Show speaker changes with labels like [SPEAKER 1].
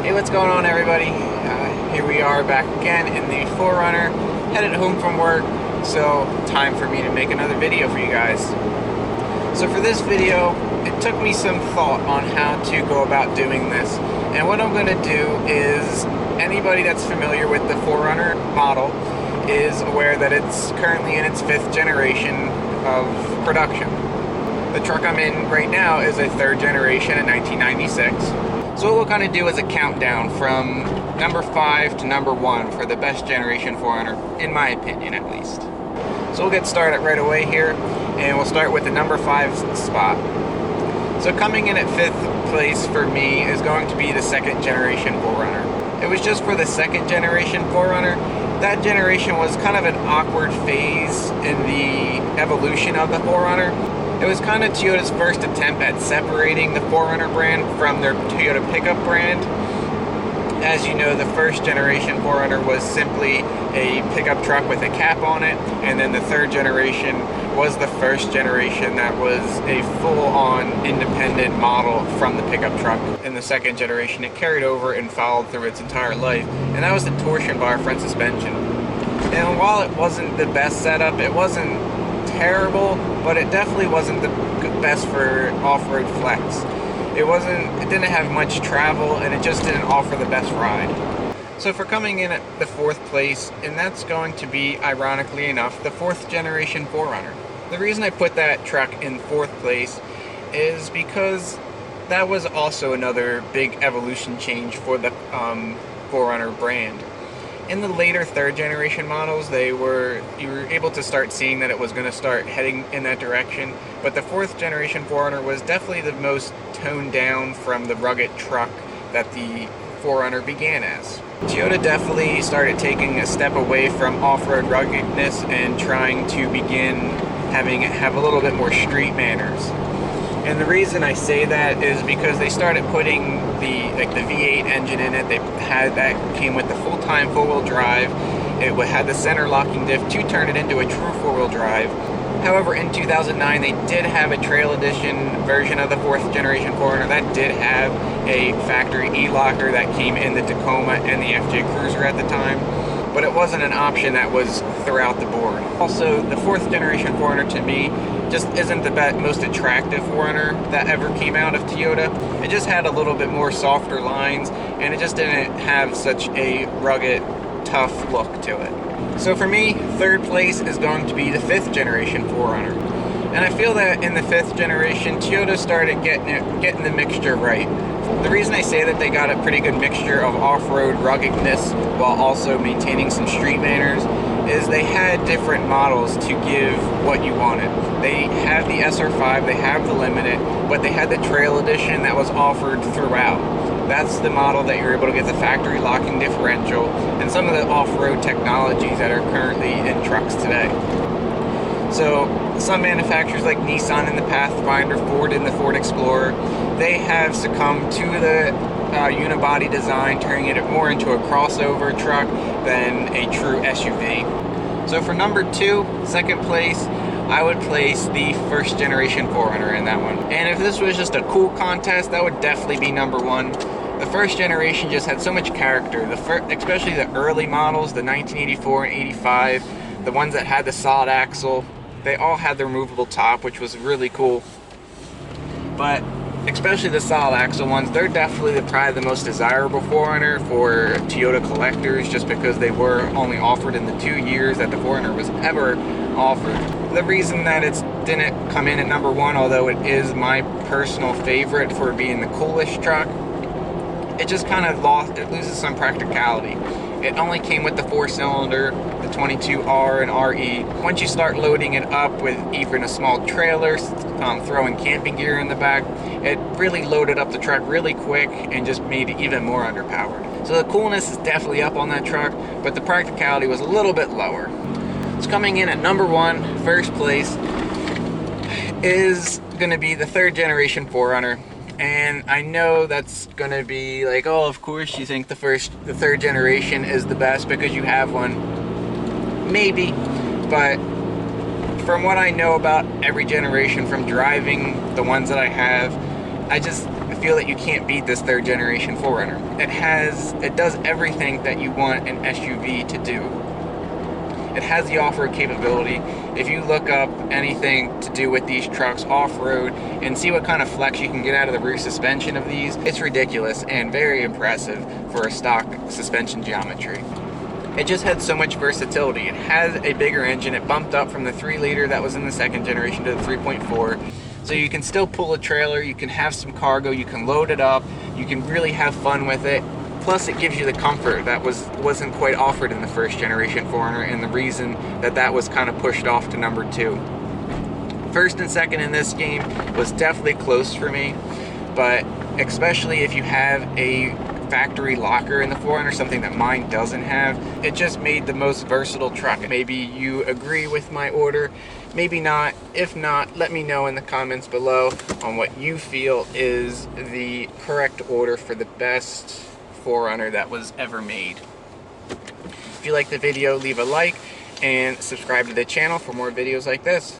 [SPEAKER 1] Hey, what's going on, everybody? Here we are back again in the 4Runner, headed home from work, so time for me to make another video for you guys. So for this video, it took me some thought on how to go about doing this, and what I'm going to do is, anybody that's familiar with the 4Runner model is aware that it's currently in its 5th generation of production. The truck I'm in right now is a 3rd generation in 1996. So what we'll kind of do is a countdown from number 5 to number 1 for the best generation 4Runner, in my opinion at least. So we'll get started right away here, and we'll start with the number 5 spot. So coming in at 5th place for me is going to be the 2nd generation 4Runner. It was just for the 2nd generation 4Runner. That generation was kind of an awkward phase in the evolution of the 4Runner. It was kind of Toyota's first attempt at separating the 4Runner brand from their Toyota pickup brand. As you know, the 1st generation 4Runner was simply a pickup truck with a cap on it, and then the 3rd generation was the 1st generation that was a full-on independent model from the pickup truck. In the 2nd generation, it carried over and followed through its entire life, and that was the torsion bar front suspension. And while it wasn't the best setup, it wasn't terrible, but it definitely wasn't the best for off-road flex. It didn't have much travel, and it just didn't offer the best ride. So for coming in at the 4th place, and that's going to be, ironically enough, the 4th generation 4Runner. The reason I put that truck in 4th place is because that was also another big evolution change for the 4Runner brand. In the later 3rd generation models, you were able to start seeing that it was going to start heading in that direction, but the 4th generation 4Runner was definitely the most toned down from the rugged truck that the 4Runner began as. Toyota definitely started taking a step away from off-road ruggedness and trying to begin have a little bit more street manners. And the reason I say that is because they started putting the V8 engine in it. That came with the full-time four-wheel drive. It had the center locking diff to turn it into a true four-wheel drive. However, in 2009, they did have a trail edition version of the 4th generation 4Runner that did have a factory e-locker that came in the Tacoma and the FJ Cruiser at the time. But it wasn't an option that was throughout the board. Also, the 4th generation 4Runner to me just isn't the most attractive 4Runner that ever came out of Toyota. It just had a little bit more softer lines, and it just didn't have such a rugged, tough look to it. So for me, 3rd place is going to be the 5th generation 4Runner. And I feel that in the 5th generation, Toyota started getting the mixture right. The reason I say that they got a pretty good mixture of off-road ruggedness while also maintaining some street manners is they had different models to give what you wanted. They have the SR5, they have the Limited, but they had the Trail Edition that was offered throughout. That's the model that you're able to get the factory locking differential and some of the off-road technologies that are currently in trucks today. So some manufacturers like Nissan in the Pathfinder, Ford in the Ford Explorer, they have succumbed to the unibody design, turning it more into a crossover truck than a true SUV. So for number 2, 2nd place, I would place the 1st generation 4Runner in that one. And if this was just a cool contest, that would definitely be number 1. The 1st generation just had so much character, especially the early models, the 1984 and 85, the ones that had the solid axle. They all had the removable top, which was really cool. But especially the solid axle ones, they're definitely probably the most desirable 4Runner for Toyota collectors, just because they were only offered in the 2 years that the 4Runner was ever offered. The reason that it didn't come in at number 1, although it is my personal favorite for being the coolest truck, it just kind of loses some practicality. It only came with the 4-cylinder, the 22R and RE. Once you start loading it up with even a small trailer, throwing camping gear in the back, it really loaded up the truck really quick and just made it even more underpowered. So the coolness is definitely up on that truck, but the practicality was a little bit lower. It's coming in at number 1, 1st place, is going to be the 3rd generation 4Runner. And I know that's gonna be like, oh, of course you think the 3rd generation is the best because you have one. Maybe, but from what I know about every generation from driving the ones that I have, I just feel that you can't beat this third generation 4Runner. It does everything that you want an SUV to do. It has the off-road capability. If you look up anything to do with these trucks off-road and see what kind of flex you can get out of the rear suspension of these, it's ridiculous and very impressive for a stock suspension geometry. It just had so much versatility. It has a bigger engine. It bumped up from the 3-liter that was in the second generation to the 3.4. So you can still pull a trailer, you can have some cargo, you can load it up, you can really have fun with it. Plus it gives you the comfort that wasn't quite offered in the first generation 4Runner, and the reason that was kind of pushed off to number 2. First and second in this game was definitely close for me, but especially if you have a factory locker in the 4Runner, something that mine doesn't have, it just made the most versatile truck. Maybe you agree with my order, maybe not. If not, let me know in the comments below on what you feel is the correct order for the best 4Runner that was ever made. If you like the video, leave a like and subscribe to the channel for more videos like this.